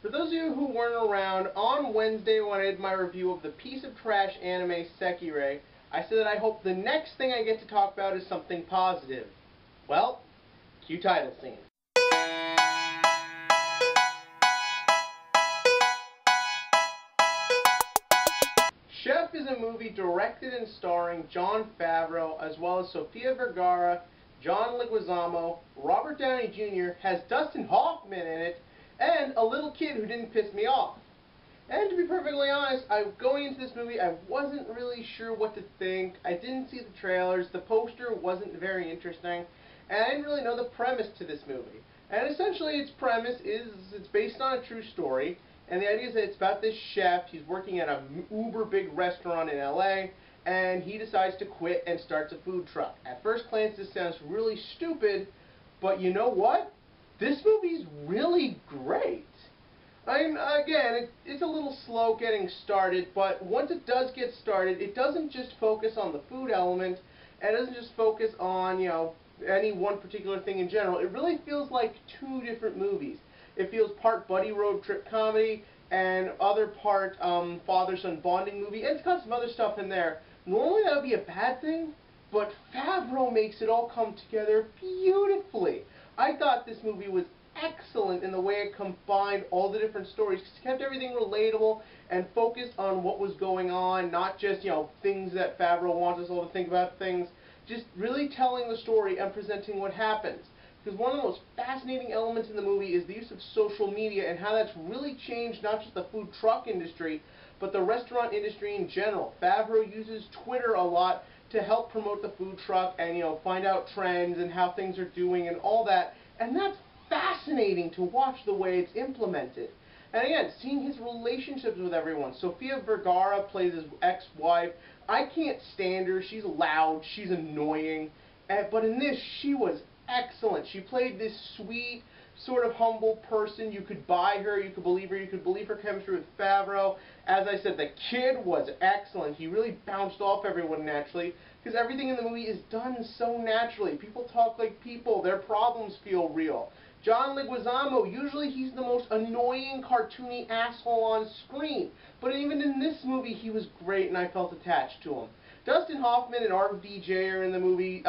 For those of you who weren't around, on Wednesday when I did my review of the piece of trash anime Sekirei, I said that I hope the next thing I get to talk about is something positive. Well, cue title scene. Chef is a movie directed and starring Jon Favreau, as well as Sofia Vergara, John Leguizamo, Robert Downey Jr., has Dustin Hoffman in it, and a little kid who didn't piss me off. And to be perfectly honest, going into this movie, I wasn't really sure what to think. I didn't see the trailers, the poster wasn't very interesting, and I didn't really know the premise to this movie. And essentially its premise is, it's based on a true story, and the idea is that it's about this chef. He's working at a uber big restaurant in LA, and he decides to quit and starts a food truck. At first glance this sounds really stupid, but you know what? This movie's really great. I mean, again, it's a little slow getting started, but once it does get started, it doesn't just focus on the food element, and it doesn't just focus on, you know, any one particular thing in general. It really feels like two different movies. It feels part buddy road trip comedy, and other part father-son bonding movie, and it's got some other stuff in there. Normally that would be a bad thing, but Favreau makes it all come together beautifully. I thought this movie was excellent in the way it combined all the different stories, because it kept everything relatable and focused on what was going on, not just, you know, things that Favreau wants us all to think about things, just really telling the story and presenting what happens. Because one of the most fascinating elements in the movie is the use of social media and how that's really changed not just the food truck industry, but the restaurant industry in general. Favreau uses Twitter a lot to help promote the food truck and, you know, find out trends and how things are doing and all that. And that's fascinating to watch the way it's implemented. And again, seeing his relationships with everyone. Sofia Vergara plays his ex-wife. I can't stand her. She's loud. She's annoying. But in this, she was excellent. She played this sweet, sort of humble person. You could buy her, you could believe her, you could believe her chemistry with Favreau. As I said, the kid was excellent. He really bounced off everyone naturally, because everything in the movie is done so naturally. People talk like people. Their problems feel real. John Leguizamo, usually he's the most annoying, cartoony asshole on screen. But even in this movie, he was great, and I felt attached to him. Dustin Hoffman and RDJ are in the movie.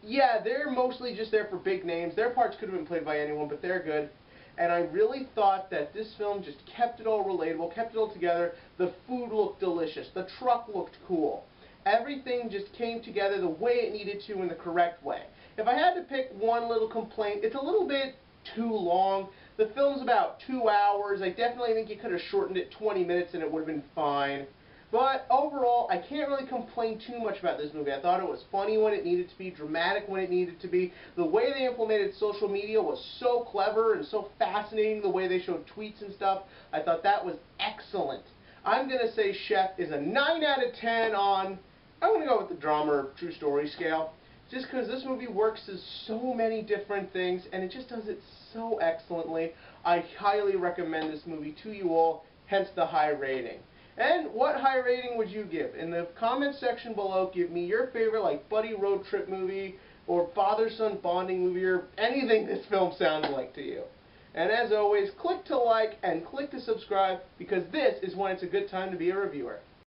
Yeah, they're mostly just there for big names. Their parts could have been played by anyone, but they're good. And I really thought that this film just kept it all relatable, kept it all together. The food looked delicious. The truck looked cool. Everything just came together the way it needed to in the correct way. If I had to pick one little complaint, it's a little bit too long. The film's about 2 hours. I definitely think you could have shortened it 20 minutes and it would have been fine. But overall, I can't really complain too much about this movie. I thought it was funny when it needed to be, dramatic when it needed to be. The way they implemented social media was so clever and so fascinating, the way they showed tweets and stuff. I thought that was excellent. I'm going to say Chef is a 9 out of 10 on, I'm going to go with the drama or true story scale. Just because this movie works as so many different things, and it just does it so excellently. I highly recommend this movie to you all, hence the high rating. And what high rating would you give? In the comment section below, give me your favorite, like, buddy road trip movie, or father-son bonding movie, or anything this film sounds like to you. And as always, click to like and click to subscribe, because this is when it's a good time to be a reviewer.